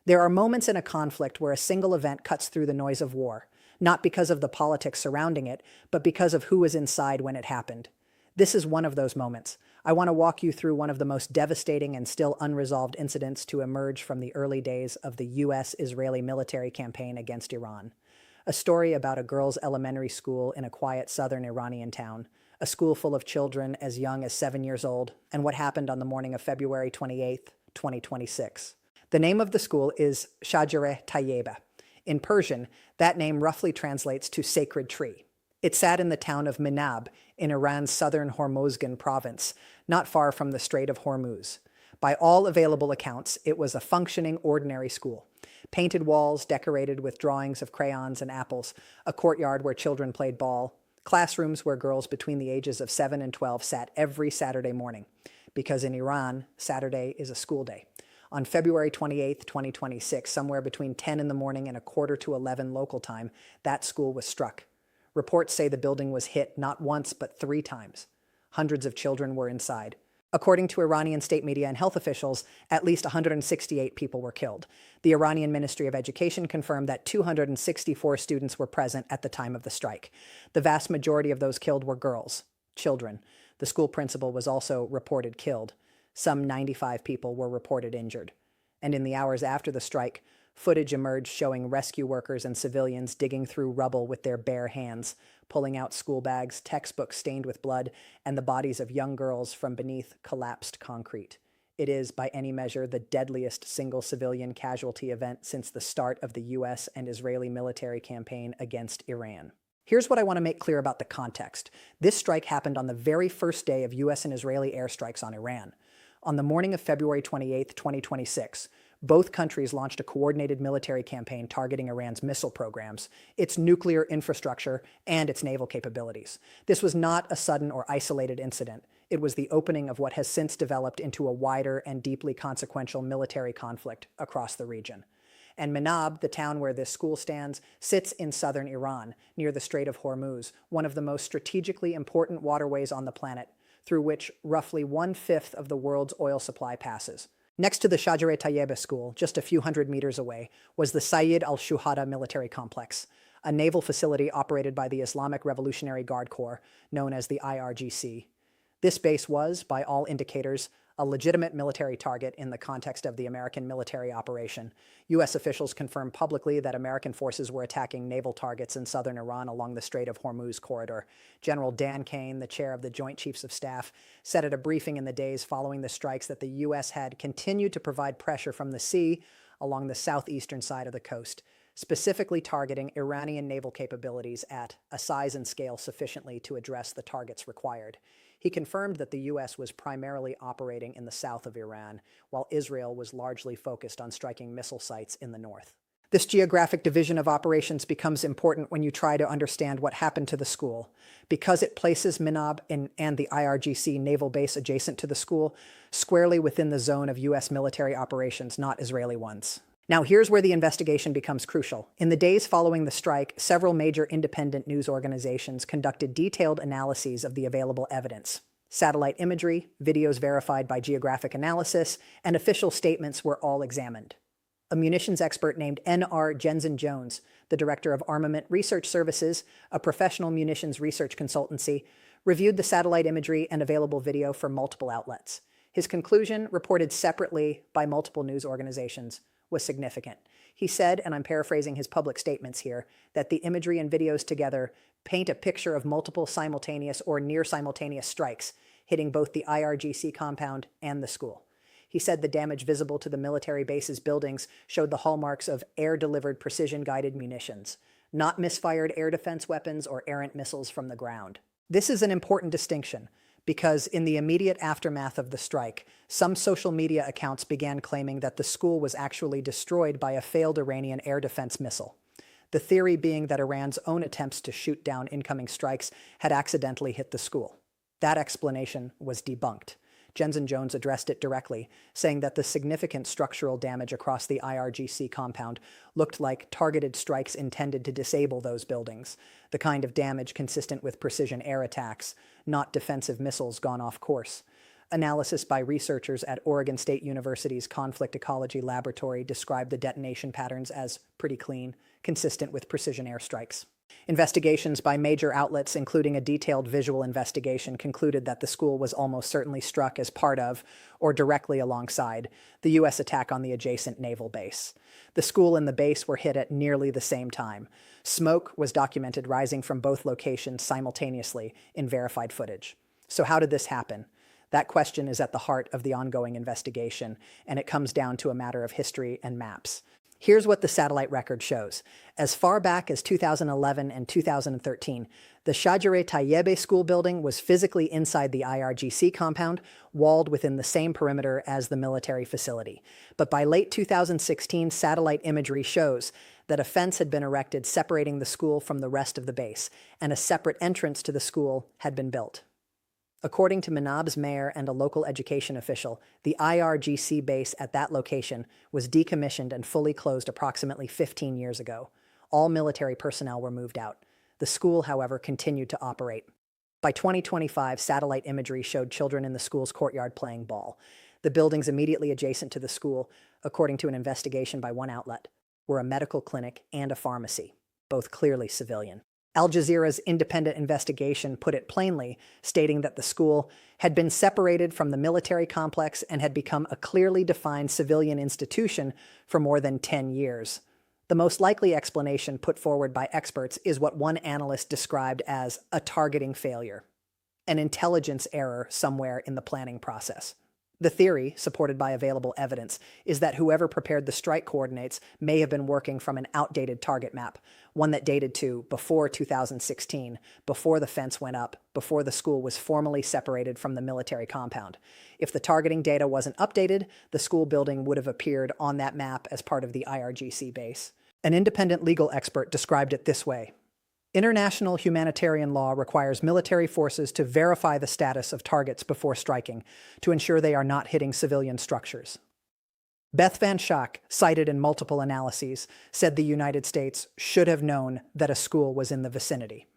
There are moments in a conflict where a single event cuts through the noise of war, not because of the politics surrounding it, but because of who was inside when it happened. This is one of those moments. I want to walk you through one of the most devastating and still unresolved incidents to emerge from the early days of the U.S.-Israeli military campaign against Iran. A story about a girls' elementary school in a quiet southern Iranian town, a school full of children as young as 7 years old, and what happened on the morning of February 28, 2026. The name of the school is Shajareh Tayyebeh. In Persian, that name roughly translates to sacred tree. It sat in the town of Minab in Iran's southern Hormozgan province, not far from the Strait of Hormuz. By all available accounts, it was a functioning, ordinary school. Painted walls decorated with drawings of crayons and apples, a courtyard where children played ball, classrooms where girls between the ages of 7 and 12 sat every Saturday morning, because in Iran, Saturday is a school day. On February 28, 2026, somewhere between 10 in the morning and a quarter to 11 local time, that school was struck. Reports say the building was hit not once but 3 times. Hundreds of children were inside. According to Iranian state media and health officials, at least 168 people were killed. The Iranian Ministry of Education confirmed that 264 students were present at the time of the strike. The vast majority of those killed were girls, children. The school principal was also reported killed. Some 95 people were reported injured. And in the hours after the strike, footage emerged showing rescue workers and civilians digging through rubble with their bare hands, pulling out school bags, textbooks stained with blood, and the bodies of young girls from beneath collapsed concrete. It is, by any measure, the deadliest single civilian casualty event since the start of the U.S. and Israeli military campaign against Iran. Here's what I want to make clear about the context. This strike happened on the very first day of U.S. and Israeli airstrikes on Iran. On the morning of February 28, 2026, both countries launched a coordinated military campaign targeting Iran's missile programs, its nuclear infrastructure, and its naval capabilities. This was not a sudden or isolated incident. It was the opening of what has since developed into a wider and deeply consequential military conflict across the region. And Minab, the town where this school stands, sits in southern Iran, near the Strait of Hormuz, one of the most strategically important waterways on the planet, through which roughly 1/5 of the world's oil supply passes. Next to the Shajareh Tayyebeh school, just a few hundred meters away, was the Sayyid al-Shuhada military complex, a naval facility operated by the Islamic Revolutionary Guard Corps, known as the IRGC. This base was, by all indicators, a legitimate military target in the context of the American military operation. U.S. officials confirmed publicly that American forces were attacking naval targets in southern Iran along the Strait of Hormuz corridor. General Dan Kane, the chair of the Joint Chiefs of Staff, said at a briefing in the days following the strikes that the U.S. had continued to provide pressure from the sea along the southeastern side of the coast, specifically targeting Iranian naval capabilities at a size and scale sufficiently to address the targets required. He confirmed that the U.S. was primarily operating in the south of Iran, while Israel was largely focused on striking missile sites in the north. This geographic division of operations becomes important when you try to understand what happened to the school, because it places Minab and the IRGC naval base adjacent to the school squarely within the zone of U.S. military operations, not Israeli ones. Now, here's where the investigation becomes crucial. In the days following the strike, several major independent news organizations conducted detailed analyses of the available evidence. Satellite imagery, videos verified by geographic analysis, and official statements were all examined. A munitions expert named N.R. Jensen Jones, the director of Armament Research Services, a professional munitions research consultancy, reviewed the satellite imagery and available video from multiple outlets. His conclusion, reported separately by multiple news organizations, was significant. He said, and I'm paraphrasing his public statements here, that the imagery and videos together paint a picture of multiple simultaneous or near simultaneous strikes, hitting both the IRGC compound and the school. He said the damage visible to the military base's buildings showed the hallmarks of air-delivered precision-guided munitions, not misfired air defense weapons or errant missiles from the ground. This is an important distinction, because in the immediate aftermath of the strike, some social media accounts began claiming that the school was actually destroyed by a failed Iranian air defense missile. The theory being that Iran's own attempts to shoot down incoming strikes had accidentally hit the school. That explanation was debunked. Jensen Jones addressed it directly, saying that the significant structural damage across the IRGC compound looked like targeted strikes intended to disable those buildings, the kind of damage consistent with precision air attacks, not defensive missiles gone off course. Analysis by researchers at Oregon State University's Conflict Ecology Laboratory described the detonation patterns as pretty clean, consistent with precision airstrikes. Investigations by major outlets, including a detailed visual investigation, concluded that the school was almost certainly struck as part of, or directly alongside, the U.S. attack on the adjacent naval base. The school and the base were hit at nearly the same time. Smoke was documented rising from both locations simultaneously in verified footage. So how did this happen? That question is at the heart of the ongoing investigation, and it comes down to a matter of history and maps. Here's what the satellite record shows. As far back as 2011 and 2013, the Shajareh Tayyebeh school building was physically inside the IRGC compound, walled within the same perimeter as the military facility. But by late 2016, satellite imagery shows that a fence had been erected separating the school from the rest of the base, and a separate entrance to the school had been built. According to Minab's mayor and a local education official, the IRGC base at that location was decommissioned and fully closed approximately 15 years ago. All military personnel were moved out. The school, however, continued to operate. By 2025, satellite imagery showed children in the school's courtyard playing ball. The buildings immediately adjacent to the school, according to an investigation by one outlet, were a medical clinic and a pharmacy, both clearly civilian. Al Jazeera's independent investigation put it plainly, stating that the school had been separated from the military complex and had become a clearly defined civilian institution for more than 10 years. The most likely explanation put forward by experts is what one analyst described as a targeting failure, an intelligence error somewhere in the planning process. The theory, supported by available evidence, is that whoever prepared the strike coordinates may have been working from an outdated target map, one that dated to before 2016, before the fence went up, before the school was formally separated from the military compound. If the targeting data wasn't updated, the school building would have appeared on that map as part of the IRGC base. An independent legal expert described it this way. International humanitarian law requires military forces to verify the status of targets before striking to ensure they are not hitting civilian structures. Beth Van Schaak, cited in multiple analyses, said the United States should have known that a school was in the vicinity.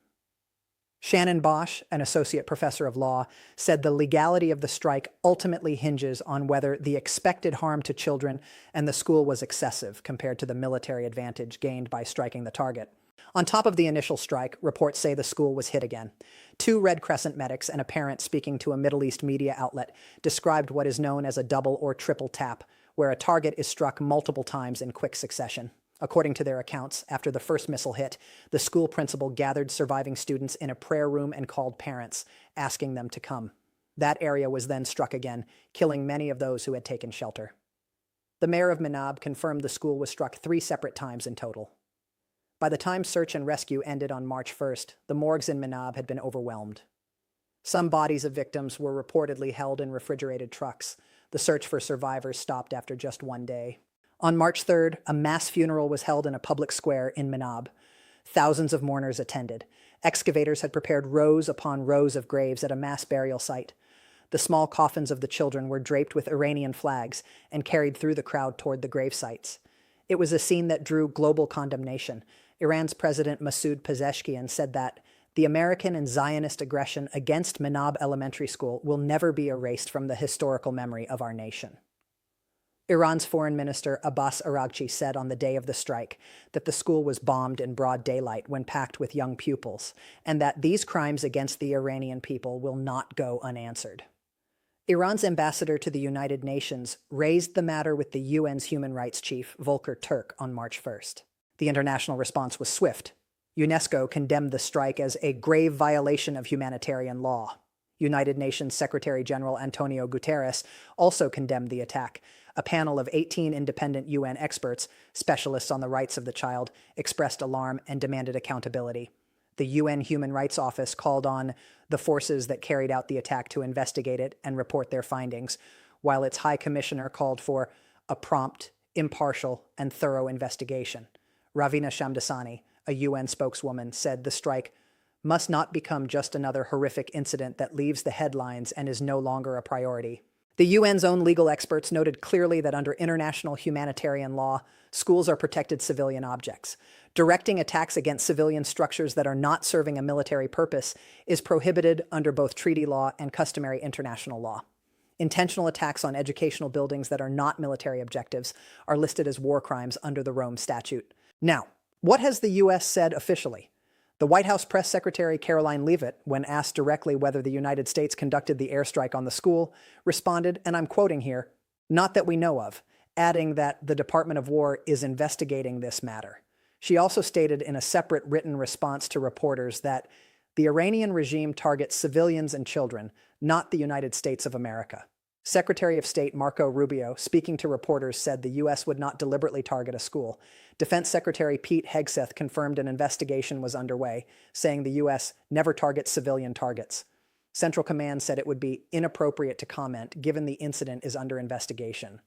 Shannon Bosch, an associate professor of law, said the legality of the strike ultimately hinges on whether the expected harm to children and the school was excessive compared to the military advantage gained by striking the target. On top of the initial strike, reports say the school was hit again. 2 Red Crescent medics and a parent speaking to a Middle East media outlet described what is known as a double or triple tap, where a target is struck multiple times in quick succession. According to their accounts, after the first missile hit, the school principal gathered surviving students in a prayer room and called parents, asking them to come. That area was then struck again, killing many of those who had taken shelter. The mayor of Minab confirmed the school was struck 3 separate times in total. By the time search and rescue ended on March 1st, the morgues in Minab had been overwhelmed. Some bodies of victims were reportedly held in refrigerated trucks. The search for survivors stopped after just 1 day. On March 3rd, a mass funeral was held in a public square in Minab. Thousands of mourners attended. Excavators had prepared rows upon rows of graves at a mass burial site. The small coffins of the children were draped with Iranian flags and carried through the crowd toward the grave sites. It was a scene that drew global condemnation. Iran's President Masoud Pezeshkian said that the American and Zionist aggression against Minab Elementary School will never be erased from the historical memory of our nation. Iran's Foreign Minister Abbas Araghchi said on the day of the strike that the school was bombed in broad daylight when packed with young pupils, and that these crimes against the Iranian people will not go unanswered. Iran's ambassador to the United Nations raised the matter with the UN's human rights chief, Volker Turk, on March 1st. The international response was swift. UNESCO condemned the strike as a grave violation of humanitarian law. United Nations Secretary-General Antonio Guterres also condemned the attack. A panel of 18 independent UN experts, specialists on the rights of the child, expressed alarm and demanded accountability. The UN Human Rights Office called on the forces that carried out the attack to investigate it and report their findings, while its High Commissioner called for a prompt, impartial, and thorough investigation. Ravina Shamdasani, a UN spokeswoman, said the strike must not become just another horrific incident that leaves the headlines and is no longer a priority. The UN's own legal experts noted clearly that under international humanitarian law, schools are protected civilian objects. Directing attacks against civilian structures that are not serving a military purpose is prohibited under both treaty law and customary international law. Intentional attacks on educational buildings that are not military objectives are listed as war crimes under the Rome Statute. Now, what has the U.S. said officially? The White House Press Secretary Caroline Leavitt, when asked directly whether the United States conducted the airstrike on the school, responded, and I'm quoting here, "Not that we know of," adding that the Department of War is investigating this matter. She also stated in a separate written response to reporters that the Iranian regime targets civilians and children, not the United States of America. Secretary of State Marco Rubio, speaking to reporters, said the U.S. would not deliberately target a school. Defense Secretary Pete Hegseth confirmed an investigation was underway, saying the U.S. never targets civilian targets. Central Command said it would be inappropriate to comment given the incident is under investigation.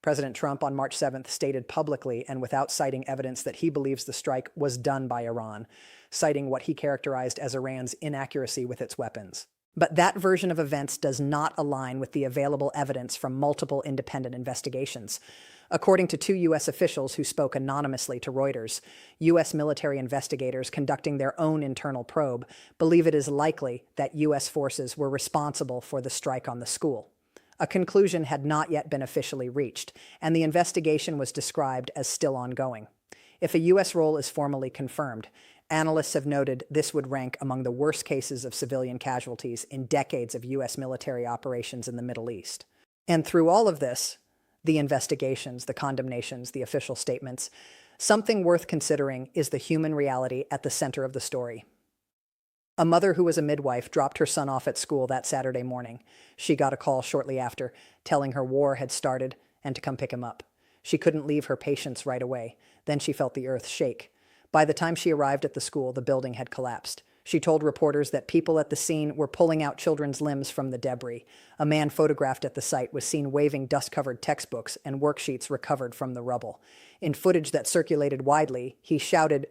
President Trump on March 7th stated publicly and without citing evidence that he believes the strike was done by Iran, citing what he characterized as Iran's inaccuracy with its weapons. But that version of events does not align with the available evidence from multiple independent investigations. According to two U.S. officials who spoke anonymously to Reuters, U.S. military investigators conducting their own internal probe believe it is likely that U.S. forces were responsible for the strike on the school. A conclusion had not yet been officially reached, and the investigation was described as still ongoing. If a U.S. role is formally confirmed, analysts have noted this would rank among the worst cases of civilian casualties in decades of U.S. military operations in the Middle East. And through all of this, the investigations, the condemnations, the official statements, something worth considering is the human reality at the center of the story. A mother who was a midwife dropped her son off at school that Saturday morning. She got a call shortly after, telling her war had started and to come pick him up. She couldn't leave her patients right away. Then she felt the earth shake. By the time she arrived at the school, the building had collapsed. She told reporters that people at the scene were pulling out children's limbs from the debris. A man photographed at the site was seen waving dust-covered textbooks and worksheets recovered from the rubble. In footage that circulated widely, he shouted,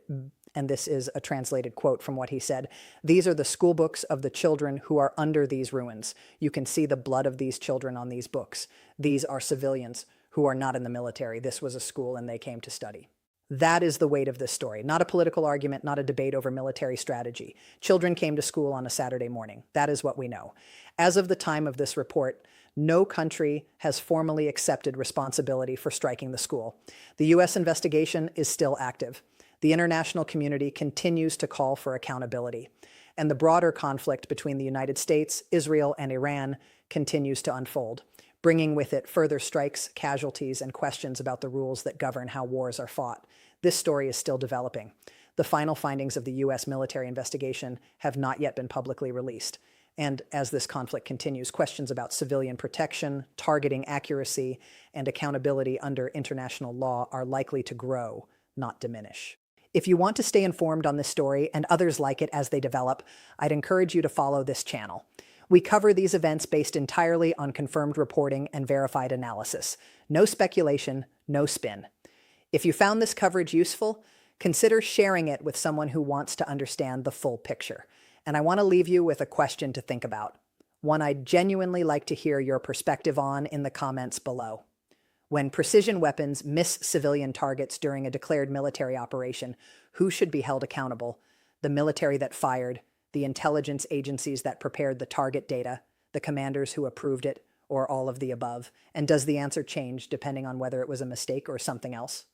and this is a translated quote from what he said, "These are the school books of the children who are under these ruins. You can see the blood of these children on these books. These are civilians who are not in the military. This was a school and they came to study." That is the weight of this story. Not a political argument, not a debate over military strategy. Children came to school on a Saturday morning. That is what we know. As of the time of this report, no country has formally accepted responsibility for striking the school. The U.S. investigation is still active. The international community continues to call for accountability. And the broader conflict between the United States, Israel, and Iran continues to unfold, bringing with it further strikes, casualties, and questions about the rules that govern how wars are fought. This story is still developing. The final findings of the U.S. military investigation have not yet been publicly released. And as this conflict continues, questions about civilian protection, targeting accuracy, and accountability under international law are likely to grow, not diminish. If you want to stay informed on this story and others like it as they develop, I'd encourage you to follow this channel. We cover these events based entirely on confirmed reporting and verified analysis. No speculation, no spin. If you found this coverage useful, consider sharing it with someone who wants to understand the full picture. And I want to leave you with a question to think about, one I'd genuinely like to hear your perspective on in the comments below. When precision weapons miss civilian targets during a declared military operation, who should be held accountable? The military that fired, the intelligence agencies that prepared the target data, the commanders who approved it, or all of the above? And does the answer change depending on whether it was a mistake or something else?